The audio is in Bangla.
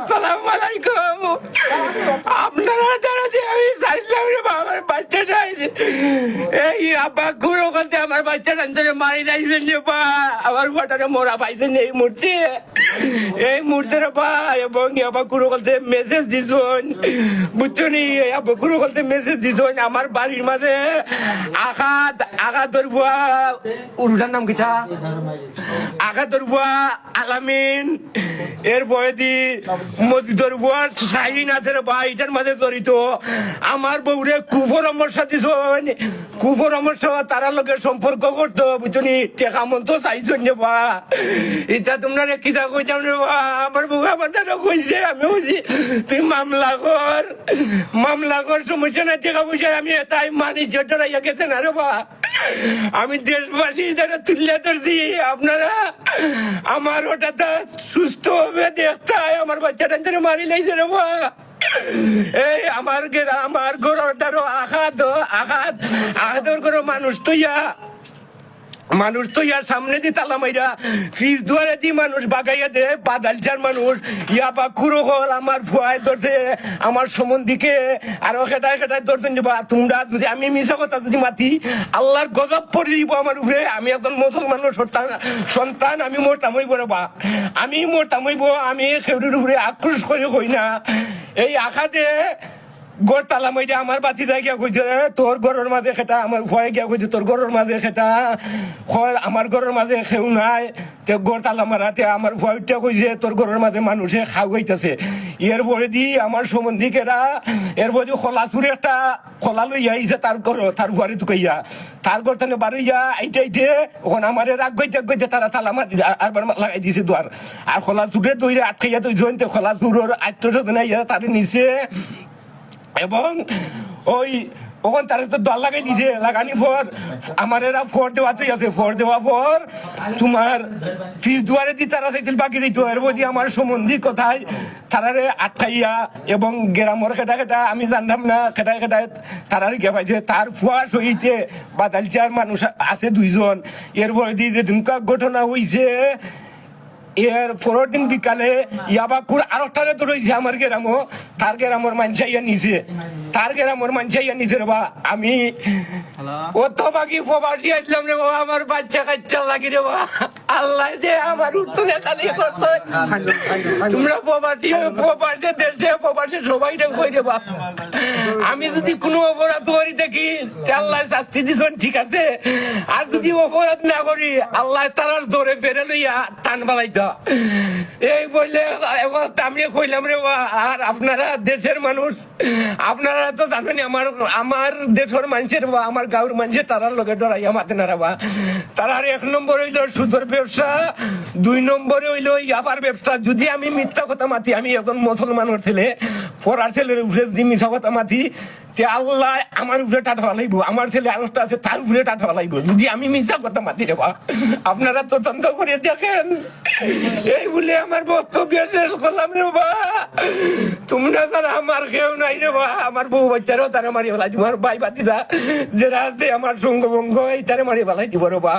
আসসালামু আলাইকুম। আপনারা যারা যে আমি চাইছিলাম রে আমার বাচ্চাটা এই আব্বা গুরু করতে আমার বাচ্চাটা মারি যাইছেন যে বা আমার ফটারে মোরা পাইছেন এই মূর্তি এই মূর্তির বা এবং আবার গুরু করতে মেসেজ দিছেন বুঝছনি আবার গুরু করতে মেসেজ দিছেন আমার বাড়ির মাঝে আঘাত ধরবুয়া উল্টার নাম কিটা আঘাত ধরবুয়া আলামিন এর বয়দি মসজিদের বুয়ার শাহিন আছে বা এটার মাঝে জড়িত আমার বউরে কুপরামর্শ দিছেন কুপরামর্শ তারা লোকের সম্পর্ক করতো বুঝছনি টেকা মন তো চাইছেন যে বা এটা তোমরা কিতা কইতাম রে বা আমার বউ আমার দ্বারা কইছে আমি বুঝি তুই মামলা কর সমস্যা নাই টেকা পয়সা আমি তাই মানিজ্য ডরাইয়া গেছে না রে বা আমি দেশবাসী যারা তুলে ধরছি আপনারা আমার ওটা সুস্থ হবে দেখতে আমার বাচ্চাটা মারি লাইছে রে বা এই আমার গরুটারও আঘাতের করে মানুষ তো ইয়ার সামনে দি তালা মাইরা ফিস দুয়ারে দি মানুষ বাগাইয়া দে বাদালচার মানুষ ইয়া বা কুরো হল আমার ভুয়ায় ধরছে আমার সম্বন্ধীকে আরো খেটায় ধরতেন যাবা তোমরা যদি আমি মিশা কথা যদি মাতি আল্লাহর গজব পড়ে দিব আমার উপরে আমি একজন মুসলমানের সন্তান আমি মরতাম হইব না বা আমি মরতাম হইব আমি খেউরির উপরে আক্রোশ করে হই না এই আঘাতে গড় তালা মাইরা আমার বাতি যায় গিয়া কইছে তোর ঘরের মাঝে খেটা আমার ভয়ে গিয়া কইছে তোর ঘরের মাঝে খেটা আমার ঘরের মাঝে খেউ নাই তে গড় তালা মারাতে আমার ভয়টা কইছে তোর ঘরের মাঝে মানুষে খাও হইতেছে এর পরে দি আমার সম্বন্ধীকেরা এর পরে খোলাচুরে একটা খোলা লইয়া আইছে তার ঘর তার ঘরে ঢুকাইয়া তার ঘর তানে বাড়িয়া আইতে ওখান আমার রাগ গইতে তারা তালা মারি আরবার লাগাই দিছে দুয়ার আর খোলাচুরে দইরে আটকাইয়া তো জয়ন্তে খোলাচুরের আত্মীয় তারে নিচে এবং ওই ওখান তারা তো দল লাগাই দিছে লাগানি পর আমার এরা ফোর দেওয়াতেই আছে ফোর দেওয়া পর তোমার ফিস দুয়ারে দি তারা চাইছিল বাকি দিত এর বদি আমার সম্বন্ধী কোথায় তারারে আটকাইয়া এবং গ্রামর খেটা আমি জানলাম না খেটায় তারারে গে পাইছে তার ফুয়া সহিতে বাদালচার মানুষ আছে দুইজন এর বদি যে দুমকা ঘটনা হইছে এর পরের দিন বিকালে ইয়াবাকুর আরেকটারে ধরেছে আমার গ্রামও তার গ্রামের মানুষাইয়া নিছে রে বা আমি অত বাকি প্রবাসী আসলাম রে বাবা আমার বাচ্চা কাচ্চা লাগি রে বাবা আল্লাহ যে আমার উঠতে খালি করতো তোমরা প্রবাসী দেশে প্রবাসী সবাই রে কই রে বা আমি যদি কোনো অপরাধ করি দেখি আল্লাহ শাস্তি দিছেন ঠিক আছে আর যদি অপরাধ না করি আল্লাহ তারার ধরে ফেরে লইয়া টান বালাইত এই বললে আমি কইলাম রে আর আপনারা দেশের মানুষ আপনারা তো জানেন আমার দেশের মানুষের বা আমার গাঁর মানুষের তারার লগে ডরাইয়া মাতে না বা তারার 1 নম্বর হইল সুদের ব্যবসা 2 নম্বরে হইল ইয়াবার ব্যবসা যদি আমি মিথ্যা কথা মাতি আমি একজন মুসলমানের ছেলে পড়ার ছেলের উপরে যদি মিথ্যা কথা মাতি তে আল্লাহ আমার উপরে টাটা লাগবো আমার ছেলে আরেকটা আছে তার উপরে টাটা লাগবো যদি আমি মিথ্যা কথা মাতি রে বা আপনারা তদন্ত করে দেখেন এই বলে আমার বক্তব্য শেষ করলাম রে বা তোমরা যারা আমার কেউ নাই রে বা আমার বউ বাচ্চারাও তারা মারি ফেলাই দিব আমার ভাই বাতিদা যারা আছে আমার সঙ্গ ভঙ্গ এই তারা মারি ফেলাই দিব রে বা